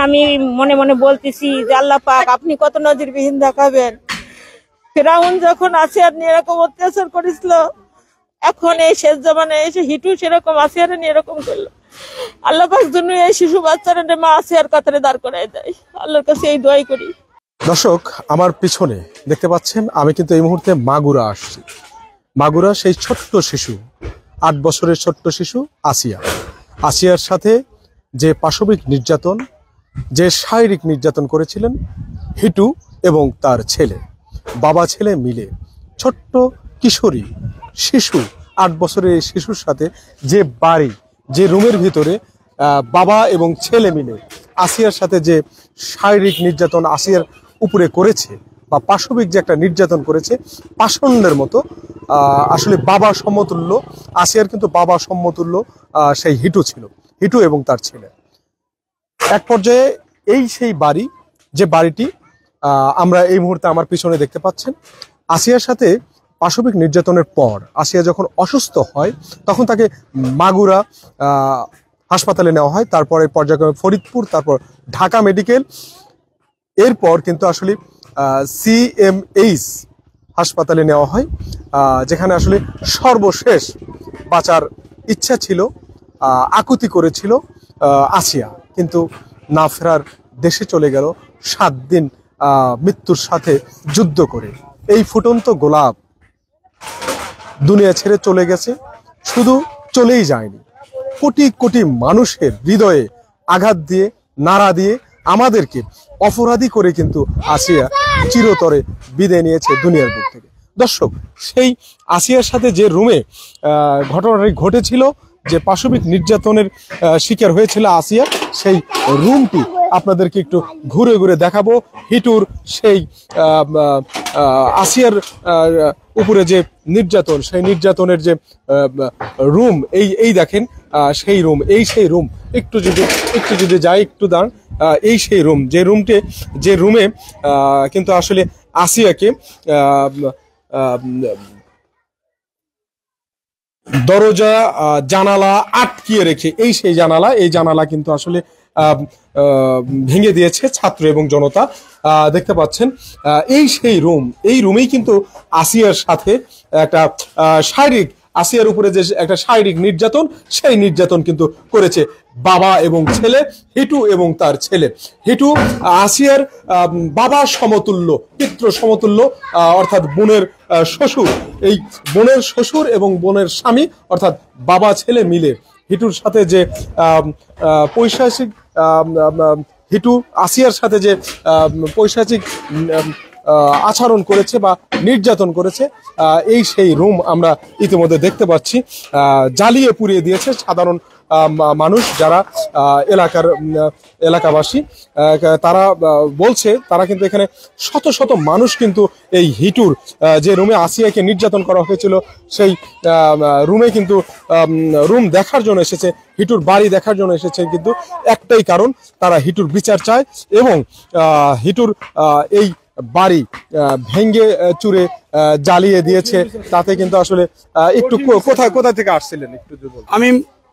আমি মনে মনে বলতেছি যে আল্লাহ পাক আপনি কত নজিরবিহীন দেখাবেন। ফেরাউন যখন আসিয়ার নিয়ে এরকম অত্যাচার করেছিল, এখন এই শেষ জমানায় এসে হিটু সেরকম আসিয়ার নিয়ে এরকম করলো। আল্লাহ পাক জন্য এই শিশু বাচ্চারা মা আসিয়ার কাতারে দাঁড় করায় দেয়। আল্লাহর কাছে এই দোয়াই করি। দর্শক, আমার পিছনে দেখতে পাচ্ছেন আমি কিন্তু এই মুহূর্তে মাগুরা আসছি। মাগুরা সেই ছোট্ট শিশু, 8 বছরের ছোট্ট শিশু আসিয়ার সাথে যে পাশবিক নির্যাতন, যে শারীরিক নির্যাতন করেছিলেন হিটু এবং তার ছেলে, বাবা ছেলে মিলে। ছোট্ট কিশোরী শিশু, 8 বছরের এই শিশুর সাথে যে বাড়ি, যে রুমের ভিতরে বাবা এবং ছেলে মিলে আসিয়ার সাথে যে শারীরিক নির্যাতন আসিয়ার উপরে করেছে, বা পাশবিক যে একটা নির্যাতন করেছে পাষণ্ডের মতো, আসলে বাবা সমতুল্য আসিয়ার, কিন্তু বাবা সমতুল্য সেই হিটু ছিল, হিটু এবং তার ছেলে। এক পর্যায়ে এই সেই বাড়ি, যে বাড়িটি আমরা এই মুহূর্তে আমার পিছনে দেখতে পাচ্ছেন। আসিয়ার সাথে পাশবিক নির্যাতনের পর আসিয়া যখন অসুস্থ হয় তখন তাকে মাগুরা হাসপাতালে নেওয়া হয়, তারপরে পর্যায়ক্রমে ফরিদপুর, তারপর ঢাকা মেডিকেল, এরপর কিন্তু আসলে CMH হাসপাতালে নেওয়া হয়, যেখানে আসলে সর্বশেষ বাঁচার ইচ্ছা ছিল, আকুতি করেছিল আসিয়া, কিন্তু না ফেরার দেশে চলে গেল 7 দিন মৃত্যুর সাথে যুদ্ধ করে। এই ফুটন্ত গোলাপ দুনিয়া ছেড়ে চলে গেছে, শুধু চলেই যায়নি, কোটি কোটি মানুষের হৃদয়ে আঘাত দিয়ে, নাড়া দিয়ে আমাদেরকে অপরাধী করে কিন্তু আসিয়া চিরতরে বিদায় নিয়েছে দুনিয়ার বুক থেকে। দর্শক, সেই আসিয়ার সাথে যে রুমে ঘটনাটি ঘটেছিল, যে পাশবিক নির্যাতনের শিকার হয়েছিল আসিয়া, সেই রুমটি আপনাদেরকে একটু ঘুরে ঘুরে দেখাবো। হিটুর সেই আসিয়ার উপরে যে নির্যাতন, সেই নির্যাতনের যে রুম, এই দেখেন সেই রুম, সেই রুম, একটু যদি যাই, একটু দাঁড়ান, এই সেই রুম, যে রুমে কিন্তু আসলে আসিয়াকে দরজা জানালা আটকিয়ে রেখে, এই জানালা কিন্তু আসলে ভেঙে দিয়েছে ছাত্র এবং জনতা। দেখতে পাচ্ছেন এই সেই রুম, এই রুমেই কিন্তু আসিয়ার সাথে একটা আসিয়ার উপরে যে একটা শারীরিক নির্যাতন, সেই নির্যাতন কিন্তু করেছে বাবা এবং ছেলে, হিটু এবং তার ছেলে। হিটু আসিয়ার বাবা সমতুল্য, পিতৃ সমতুল্য, অর্থাৎ বোনের শ্বশুর। এই বোনের শ্বশুর এবং বোনের স্বামী, অর্থাৎ বাবা ছেলে মিলে হিটুর সাথে যে পৈশাচিক, হিটু আসিয়ার সাথে যে পৈশাচিক আচরণ করেছে বা নির্যাতন করেছে, এই সেই রুম আমরা ইতিমধ্যে দেখতে পাচ্ছি। জ্বালিয়ে পুড়িয়ে দিয়েছে সাধারণ মানুষ, যারা এলাকাবাসী, তারা বলছে, তারা কিন্তু এখানে শত শত মানুষ কিন্তু এই হিটুর যে রুমে আসিয়াকে নির্যাতন করা হয়েছিল, সেই রুমে কিন্তু রুম দেখার জন্য এসেছে, হিটুর বাড়ি দেখার জন্য এসেছে, কিন্তু একটাই কারণ, তারা হিটুর বিচার চায় এবং হিটুর এই বাড়ি ভেঙ্গে চুরে জ্বালিয়ে দিয়েছে। তাতে কিন্তু আসলে একটু কোথায় থেকে আসছিলেন একটু যদি বলতেন? আমি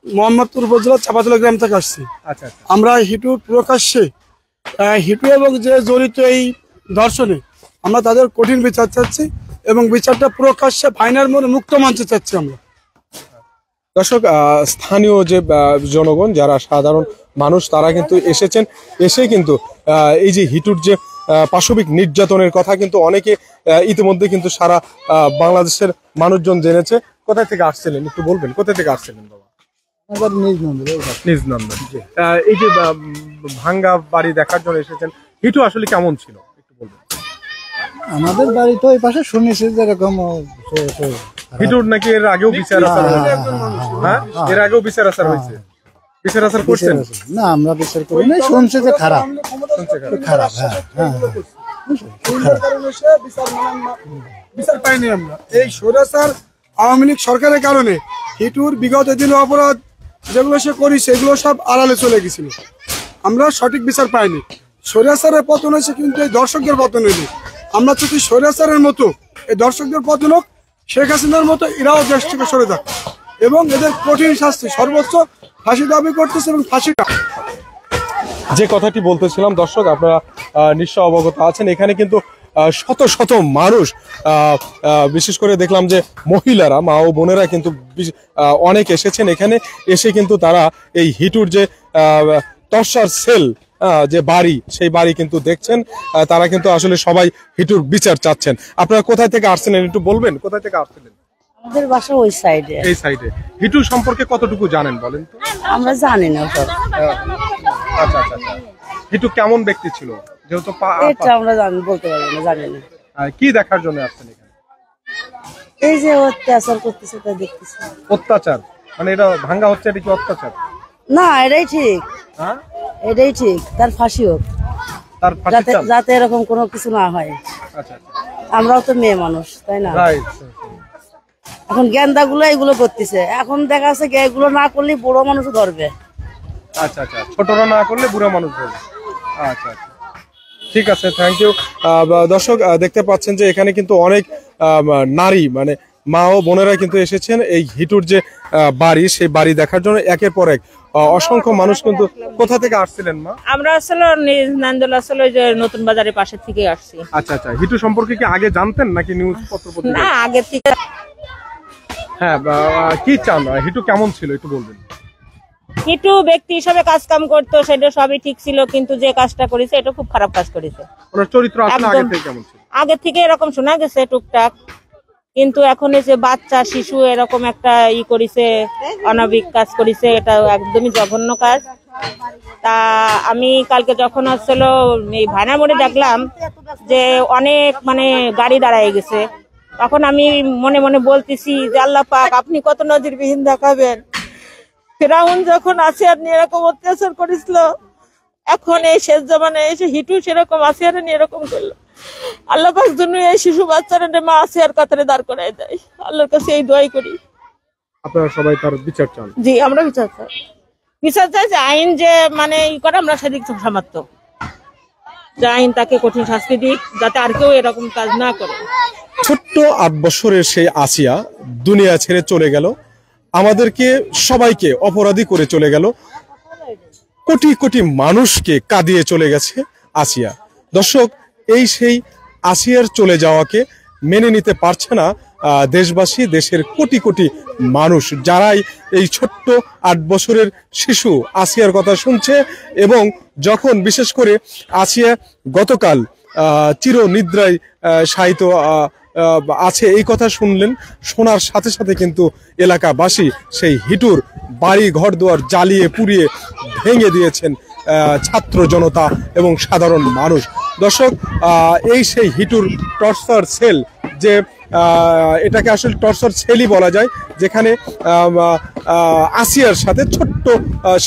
মোহাম্মদপুর উপজেলা চাপাতলা গ্রাম থেকে আসছি। আচ্ছা, আমরা হিটু প্রকাশ্যে, হিটু এবং যে জড়িত এই ধর্ষণে, আমরা তাদের কঠিন বিচার চাচ্ছি এবং বিচারটা প্রকাশ্যে ফাইনাল মুক্ত মঞ্চে চাচ্ছি আমরা। দর্শক, স্থানীয় যে জনগণ, যারা সাধারণ মানুষ, তারা কিন্তু এসেছেন, এসে কিন্তু এই যে হিটুর যে পাশবিক নির্যাতনের কথা কিন্তু অনেকে ইতিমধ্যে কিন্তু সারা বাংলাদেশের মানুষজন জেনেছে। কোথায় থেকে আসছিলেন একটু বলবেন? কোথায় থেকে আসছিলেন বাবা? নিজ নন্দন। এই যে ভাঙ্গা বাড়ি দেখার জন্য এসেছেন, হিটু আসলে কেমন ছিল একটু বলবেন? আমাদের বাড়ি তো এই পাশে শুনেছি যেরকম হিটুর নাকি এর আগেও বিচার আচার হয়েছে। হ্যাঁ, এর আগেও বিচার আচার হয়েছে। বিচার আচার করছেন? না, আমরা বিচার করি না, শুনছি যে খারাপ। খারাপ, হ্যাঁ। বিচার পাইনি আমরা। এই স্বৈরাচার আওয়ামী লীগ সরকারের কারণে হিটুর বিগত দিন অপরাধ যেগুলো সে করেছে, এগুলো সব আড়ালে চলে গেছিল। আমরা সঠিক বিচার পাইনি। স্বৈরাচারের পতন হয়েছে, কিন্তু এই দর্শকদের পতন হয়নি। আমরা যদি স্বৈরাচারের মতো এই দর্শকদের পতন হোক, শেখ হাসিনার মতো এরাও দেশ থেকে সরে যাক এবং এদের কঠিন শাস্তি, সর্বোচ্চ ফাঁসি দাবি করতেছে এবং ফাঁসিটা যে কথাটি বলতেছিলাম দর্শক, আপনারা নিশ্চয় অবগত আছেন, এখানে কিন্তু শত শত মানুষ, বিশেষ করে দেখলাম যে মহিলারা, মা ও বোনেরা কিন্তু অনেক এসেছেন এখানে। এসে কিন্তু তারা এই হিটুর যে টর্চার সেল যে বাড়ি, সেই বাড়ি কিন্তু দেখছেন। তারা কিন্তু আসলে সবাই হিটুর বিচার চাচ্ছেন। আপনারা কোথায় থেকে আসছিলেন একটু বলবেন, কোথায় থেকে আসছিলেন? আমাদের বাসা ওই সাইডে। এই সাইডে। হিটু সম্পর্কে কতটুকু জানেন বলেন তো? আমরা জানি না ওসব। আচ্ছা আচ্ছা। হিটু কেমন ব্যক্তি ছিল? যেহেতু এটা আমরা বলতে পারবো না, জানি না। কি দেখার জন্য আসছেন এখানে? এই যে অত্যাচার করতেছে তা দেখতেছি। অত্যাচার মানে এটা ভাঙ্গা হচ্ছে, এটা কি অত্যাচার? না, এটাই ঠিক। হ্যাঁ, এটাই ঠিক, তার ফাঁসি হোক, তার ফাঁসি চান? যাতে এরকম কোনো কিছু না হয়। আচ্ছা আচ্ছা, আমরাও তো মেয়ে মানুষ, তাই না? রাইট। এখন গেন্দা গুলো এগুলো করতেছে, এখন দেখা যাচ্ছে এগুলো না করলে বড় মানুষ ধরবে। আচ্ছা আচ্ছা, ছোটরা না করলে বুড়া মানুষ ধরবে। আচ্ছা আচ্ছা, ঠিক আছে, থ্যাংক ইউ। দর্শক দেখতে পাচ্ছেন যে এখানে কিন্তু অনেক নারী, মানে মা ও বোনেরা কিন্তু এসেছেন এই হিটুর যে বাড়ি, সেই বাড়ি দেখার জন্য। একের পর এক অসংখ্য মানুষ কিন্তু। কোথা থেকে আসছিলেন মা? আমরা আসলে নান্দল আসলে যে নতুন বাজারের পাশে থেকে আসছি। আচ্ছা আচ্ছা, হিটু সম্পর্কে কি আগে জানতেন নাকি নিউজ পত্র? না, আগে থেকে। হ্যাঁ, কি চান? হিটু কেমন ছিল একটু বলবেন। হিটু ব্যক্তি হিসাবে কাজ কাম করতো, সেটা সবই ঠিক ছিল, কিন্তু যে কাজটা করেছে এটা খুব খারাপ কাজ করেছে। ওনার চরিত্র আসলে আগে থেকে কেমন ছিল? আগে থেকে এরকম শোনা গেছে টুকটাক, কিন্তু এখন এসে বাচ্চা শিশু এরকম একটা করেছে, অনাবিক কাজ করেছে, এটা একদমই জঘন্য কাজ। তা আমি কালকে যখন আসছিল এই ভায়না মোড়ে দেখলাম যে অনেক মানে গাড়ি দাঁড়ায় গেছে, তখন আমি মনে মনে বলতেছি যে আল্লাহ পাক আপনি কত নজিরবিহীন দেখাবেন। ফেরাউন যখন আসিয়ার নিয়ে এরকম অত্যাচার করেছিল, এখন এই শেষ জমানায় এসে হিটু সেরকম আসিয়ার নিয়ে এরকম করলো। আল্লাহ পাক জন্য এই শিশু বাচ্চারা মা আসিয়ার কাতারে দাঁড় করায় দেয়। আল্লাহর কাছে এই দোয়াই করি। আপনারা সবাই তার বিচার চান? জি, আমরা বিচার চাই। বিচার চাই যে আইন যে মানে করে, আমরা সেদিক সামর্থ্য যে আইন তাকে কঠিন শাস্তি দিক, যাতে আর কেউ এরকম কাজ না করে। ছোট্ট 8 বছরের সেই আসিয়া দুনিয়া ছেড়ে চলে গেল, আমাদেরকে সবাইকে অপরাধী করে চলে গেল, কোটি কোটি মানুষকে কাঁদিয়ে চলে গেছে আসিয়া। দর্শক, এই সেই আসিয়ার চলে যাওয়াকে মেনে নিতে পারছে না দেশবাসী, দেশের কোটি কোটি মানুষ, যারাই এই ছোট্ট 8 বছরের শিশু আসিয়ার কথা শুনছে। এবং যখন বিশেষ করে আসিয়া গতকাল চিরনিদ্রায় শায়িত আছে এই কথা শুনলেন, শোনার সাথে সাথে কিন্তু এলাকাবাসী সেই হিটুর বাড়ি ঘর দুয়ার জ্বালিয়ে পুড়িয়ে ভেঙে দিয়েছেন ছাত্র জনতা এবং সাধারণ মানুষ। দর্শক, এই সেই হিটুর টর্চার সেল, যে এটাকে আসলে টর্চার সেলই বলা যায়, যেখানে আসিয়ার সাথে ছোট্ট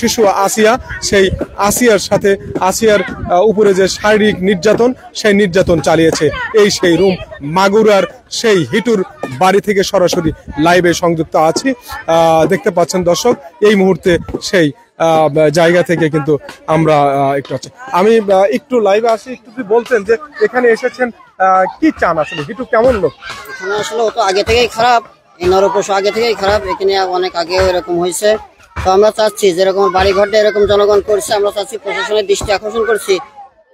শিশু আসিয়া, সেই আসিয়ার সাথে আসিয়ার উপরে যে শারীরিক নির্যাতন, সেই নির্যাতন চালিয়েছে এই সেই রুম। মাগুরার সেই হিটুর বাড়ি থেকে সরাসরি লাইভে সংযুক্ত আছি। দেখতে পাচ্ছেন দর্শক, এই মুহূর্তে সেই জায়গা থেকে কিন্তু আমরা একটু আছি। আমি একটু লাইভে আসি, একটু যদি বলতেন যে এখানে এসেছেন কি চান আসলে? হিটু কেমন লোক? এখানে আসলে ও তো আগে থেকেই খারাপ, এই নরপশু আগে থেকেই খারাপ, এখানে অনেক আগেও এরকম হয়েছে। তো আমরা চাচ্ছি যেরকম বাড়ি ঘরটা এরকম জনগণ করছে, আমরা চাচ্ছি প্রশাসনের দৃষ্টি আকর্ষণ করছি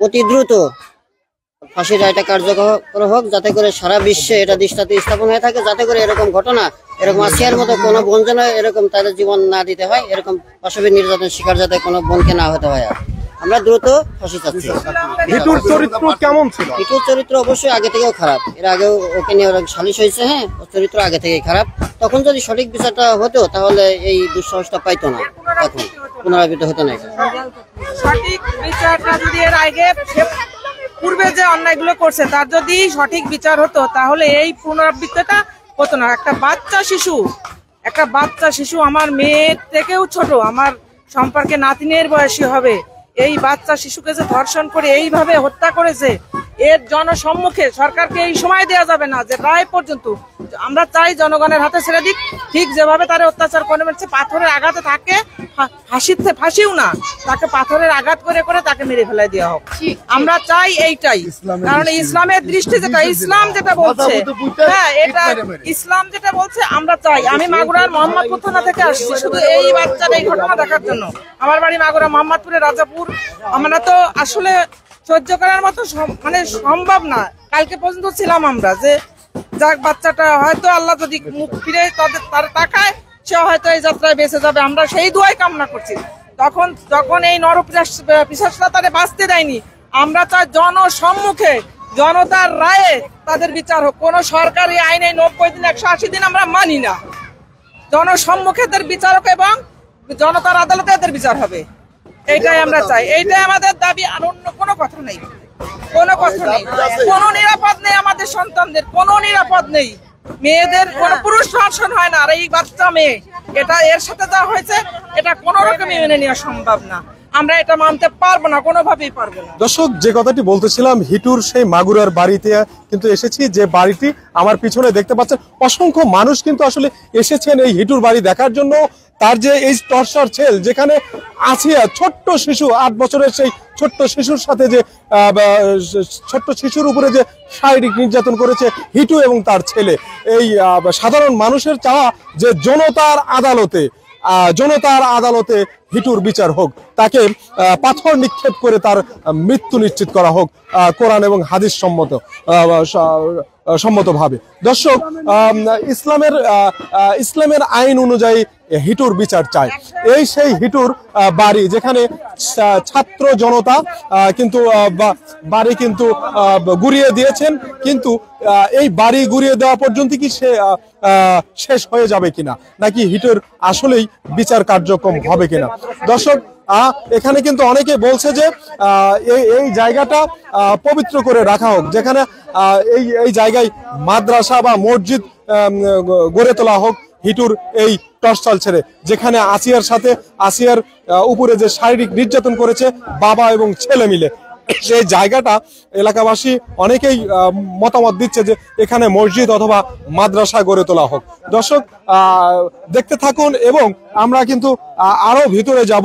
অতি দ্রুত ফাঁসির রায়টা কার্যকর হোক, যাতে করে সারা বিশ্বে এটা দৃষ্টান্ত স্থাপন হয়ে থাকে, যাতে করে এরকম ঘটনা, এরকম আসিয়ার মতো কোনো বোন যেন এরকম তাদের জীবন না দিতে হয়, এরকম পাশবিক নির্যাতন শিকার যাতে কোনো বোনকে না হতে হয়। আমরা দ্রুত ফাঁসি চাচ্ছি। হিটুর চরিত্র কেমন ছিল? হিটুর চরিত্র অবশ্যই আগে থেকেও খারাপ, এর আগেও ওকে নিয়ে সালিশ হয়েছে। হ্যাঁ, ওর চরিত্র আগে থেকেই খারাপ। তখন যদি সঠিক বিচারটা হতো তাহলে এই দুঃসাহসটা পাইতো না, এখন পুনরাবৃত্তি হতো না। সঠিক বিচারটা যদি এর আগে পূর্বে যে অন্যায়গুলো করছে তার যদি সঠিক বিচার হতো তাহলে এই পুনরাবৃত্তিটা হতো না। একটা বাচ্চা শিশু আমার মেয়ের থেকেও ছোট, আমার সম্পর্কে নাতিনের বয়সী হবে, এই বাচ্চা শিশুকে যে ধর্ষণ করে এইভাবে হত্যা করেছে, এর জনসম্মুখে সরকারকে এই সময় দেওয়া যাবে না যে রায় পর্যন্ত। আমরা চাই জনগণের হাতে ছেড়ে দিক, ঠিক যেভাবে তারা অত্যাচার করে মেরেছে, পাথরের আঘাতে তাকে ফাঁসিও না, তাকে পাথরের আঘাত করে করে তাকে মেরে ফেলাই দেওয়া হোক। আমরা চাই এইটাই, কারণ ইসলামের দৃষ্টি যেটা, ইসলাম যেটা বলছে, হ্যাঁ এটা ইসলাম যেটা বলছে আমরা চাই। আমি মাগুরার মোহাম্মদপুর থানা থেকে আসছি শুধু এই বাচ্চার এই ঘটনা দেখার জন্য। আমার বাড়ি মাগুরা মোহাম্মদপুরের রাজাপুর। আমরা তো আসলে সহ্য করার মতো মানে সম্ভব না। কালকে পর্যন্ত ছিলাম আমরা যে যাক বাচ্চাটা হয়তো আল্লাহ যদি মুখ ফিরে তার তাকায়, সে হয়তো এই যাত্রায় বেঁচে যাবে, আমরা সেই দোয়াই কামনা করছি। যখন এই নরপিশাচরা তাদের বাঁচতে দেয়নি, আমরা চাই জনসম্মুখে জনতার রায়ে তাদের বিচার হোক। কোন সরকারি আইনে 90 দিন 180 দিন আমরা মানি না। জনসম্মুখে এদের বিচার হোক এবং জনতার আদালতে এদের বিচার হবে, এইটাই আমরা চাই। এইটাই আমাদের দাবি, আর অন্য কোনো কথা নেই, কোনো কথা নেই। কোনো নিরাপদ নেই আমাদের সন্তানদের, কোনো নিরাপদ নেই। মেয়েদের কোনো পুরুষ ধর্ষণ হয় না, আর এই বাচ্চা মেয়ে, এটা এর সাথে যা হয়েছে এটা কোনো রকমই মেনে নেওয়া সম্ভব না। আমরা এটা মানতে পারবো না, কোনোভাবেই পারবো না। দর্শক, যে কথাটি বলতেছিলাম, হিটুর সেই মাগুরার বাড়িতে কিন্তু এসেছি, যে বাড়িটি আমার পিছনে দেখতে পাচ্ছেন। অসংখ্য মানুষ কিন্তু আসলে এসেছেন এই হিটুর বাড়ি দেখার জন্য। তার যে এই টর্চার সেল, যেখানে আসিয়া ছোট্ট শিশু, 8 বছরের সেই ছোট্ট শিশুর সাথে যে ছোট্ট শিশুর উপরে যে শারীরিক নির্যাতন করেছে হিটু এবং তার ছেলে, এই সাধারণ মানুষের চাওয়া যে জনতার আদালতে হিটুর বিচার হোক, তাকে পাথর নিক্ষেপ করে তার মৃত্যু নিশ্চিত করা হোক কোরআন এবং হাদিস সম্মতভাবে। দর্শক, ইসলামের আইন অনুযায়ী হিটুর বিচার চায়। এই সেই হিটুর বাড়ি, যেখানে ছাত্র জনতা কিন্তু বাড়ি কিন্তু গুড়িয়ে দিয়েছেন, কিন্তু এই বাড়ি গুড়িয়ে দেওয়া পর্যন্ত কি সে শেষ হয়ে যাবে কিনা, নাকি হিটুর আসলেই বিচার কার্যক্রম হবে কিনা। দর্শক, এখানে কিন্তু অনেকে বলছে যে এই জায়গাটা পবিত্র করে রাখা হোক, যেখানে এই জায়গায় মাদ্রাসা বা মসজিদ গড়ে তোলা হোক হিটুর এই টর্চার ছেড়ে, যেখানে আসিয়ার উপরে যে শারীরিক নির্যাতন করেছে বাবা এবং ছেলে মিলে, সেই জায়গাটা এলাকাবাসী অনেকেই মতামত দিচ্ছে যে এখানে মসজিদ অথবা মাদ্রাসা গড়ে তোলা হোক। দর্শক, দেখতে থাকুন এবং আমরা কিন্তু আরো ভিতরে যাব।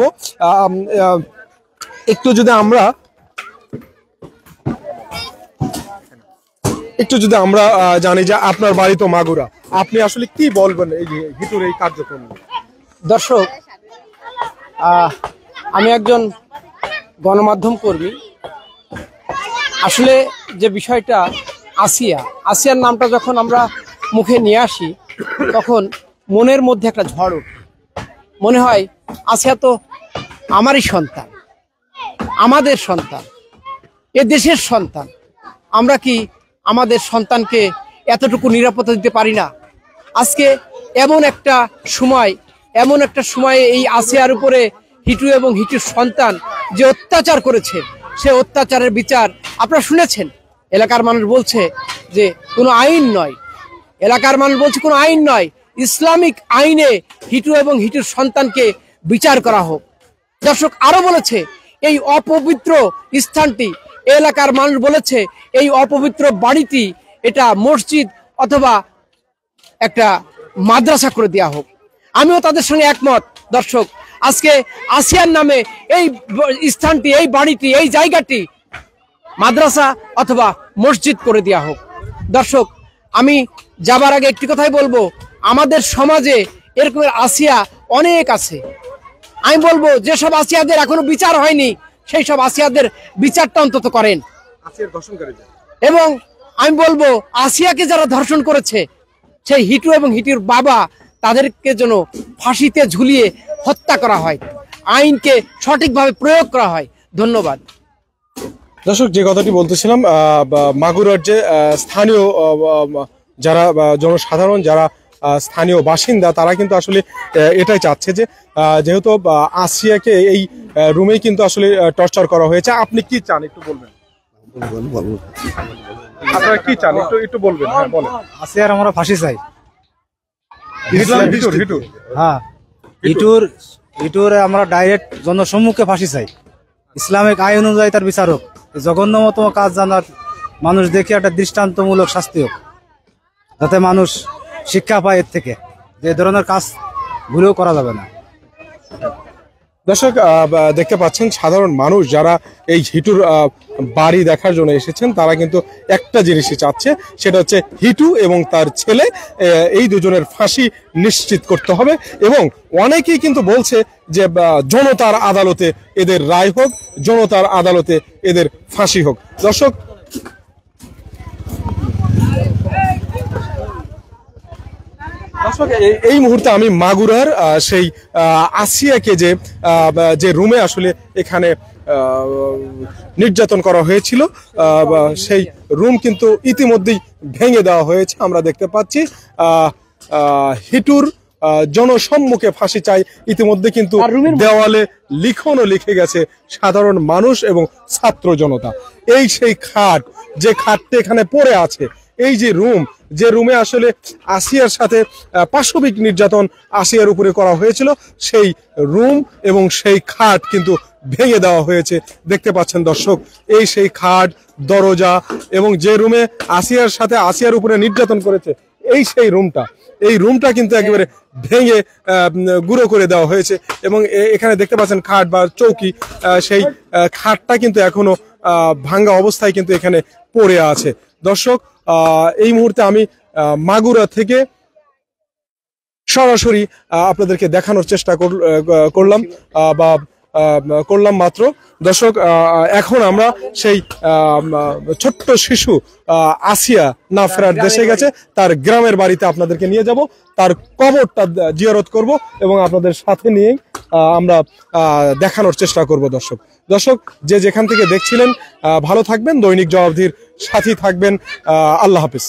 একটু যদি আমরা জানি যে আপনার বাড়ি তো মাগুরা, আপনি আসলে কি বলবেন এই হিটুর এই কার্যক্রম? দর্শক, আমি একজন গণমাধ্যম কর্মী। আসলে যে বিষয়টা, আসিয়ার নামটা যখন আমরা মুখে নিয়ে আসি, তখন মনের মধ্যে একটা ঝড় ওঠে। মনে হয় আসিয়া তো আমারই সন্তান, আমাদের সন্তান, এ দেশের সন্তান। আমরা কি আমাদের সন্তানকে এতটুকু নিরাপত্তা দিতে পারি না? আজকে এমন একটা সময়ে এই আসিয়ার উপরে হিটু এবং হিটুর সন্তান যে অত্যাচার করেছে, সে অত্যাচারের বিচার আপনারা শুনেছেন। এলাকার মানুষ বলছে যে কোনো আইন নয়, ইসলামিক আইনে হিটু এবং হিটুর সন্তানকে বিচার করা হোক। দর্শক, আরো বলেছে এই অপবিত্র স্থানটি, এলাকার মানুষ বলেছে এই অপবিত্র বাড়িটি এটা মসজিদ অথবা একটা মাদ্রাসা করে দেওয়া হোক। আমিও তাদের সঙ্গে একমত। দর্শক, আজকে আসিয়ার নামে এই স্থানটি, এই বাড়িটি, এই জায়গাটি মাদ্রাসা অথবা মসজিদ করে দেওয়া হোক। দর্শক, আমি যাবার আগে একটি কথাই বলবো, আমাদের সমাজে এরকমের আসিয়া অনেক আছে। আমি বলবো যেসব আসিয়াদের এখনো বিচার হয়নি, সেই সব আসিয়াদের বিচারটা অন্তত করেন। এবং আমি বলবো আসিয়াকে যারা ধর্ষণ করেছে, সেই হিটু এবং হিটুর বাবা, তাদেরকে যেন ফাঁসিতে ঝুলিয়ে হত্যা করা হয়, আইনকে সঠিকভাবে প্রয়োগ করা হয়। ধন্যবাদ। দর্শক, যে কথাটি বলতেছিলাম, মাগুরার যে স্থানীয় যারা জনসাধারণ, যারা স্থানীয় বাসিন্দা, তারা কিন্তু আসলে এটাই চাচ্ছে যে যেহেতু আসিয়াকে এই রুমেই কিন্তু আসলে টর্চার করা হয়েছে। আপনি কি চান একটু বলবেন? আপনারা কি চান একটু বলবেন? হ্যাঁ, বলেন। আসিয়ার আমরা ফাঁসি চাই। হ্যাঁ, হিটুর আমরা ডাইরেক্ট জনসম্মুখে ফাঁসি চাই। ইসলামিক আইন অনুযায়ী তার বিচার হোক। জঘন্যতম কাজ জানার মানুষ দেখে একটা দৃষ্টান্তমূলক শাস্তি হোক, যাতে মানুষ শিক্ষা পায় এর থেকে, যে ধরনের কাজ ভুলেও করা যাবে না। দর্শক দেখতে পাচ্ছেন সাধারণ মানুষ যারা এই হিটুর বাড়ি দেখার জন্য এসেছেন তারা কিন্তু একটা জিনিসই চাচ্ছে, সেটা হচ্ছে হিটু এবং তার ছেলে এই দুজনের ফাঁসি নিশ্চিত করতে হবে। এবং অনেকেই কিন্তু বলছে যে জনতার আদালতে এদের রায় হোক, জনতার আদালতে এদের ফাঁসি হোক। দর্শক এই মুহূর্তে আমি মাগুরার সেই আসিয়াকে যে রুমে আসলে এখানে নির্যাতন করা হয়েছিল সেই রুম কিন্তু ইতিমধ্যেই ভেঙে দেওয়া হয়েছে। আমরা দেখতে পাচ্ছি হিটুর জনসম্মুখে ফাঁসি চাই ইতিমধ্যে কিন্তু দেওয়ালে লিখনও লিখে গেছে সাধারণ মানুষ এবং ছাত্র জনতা। এই সেই খাট, যে খাটটি এখানে পড়ে আছে, এই যে রুমে আসলে আসিয়ার সাথে পাশবিক নির্যাতন আসিয়ার উপরে করা হয়েছিল, সেই রুম এবং সেই খাট কিন্তু ভেঙে দেওয়া হয়েছে। দেখতে পাচ্ছেন দর্শক, এই সেই খাট, দরজা এবং যে রুমে আসিয়ার উপরে নির্যাতন করেছে এই সেই রুমটা কিন্তু একেবারে ভেঙে গুঁড়ো করে দেওয়া হয়েছে। এবং এখানে দেখতে পাচ্ছেন খাট বা চৌকি, সেই খাটটা কিন্তু এখনো ভাঙ্গা অবস্থায় কিন্তু এখানে পড়ে আছে। দর্শক এই মুহূর্তে আমি মাগুরা থেকে সরাসরি আপনাদেরকে দেখানোর চেষ্টা করলাম মাত্র। দর্শক এখন আমরা সেই ছোট্ট শিশু আসিয়া না ফেরার দেশে গেছে, তার গ্রামের বাড়িতে আপনাদেরকে নিয়ে যাব, তার কবরটা জিয়ারত করব এবং আপনাদের সাথে নিয়ে আমরা দেখানোর চেষ্টা করব। দর্শক যে যেখান থেকে দেখছিলেন ভালো থাকবেন, দৈনিক জবাবদিহির সাথী থাকবেন। আল্লাহ হাফিজ।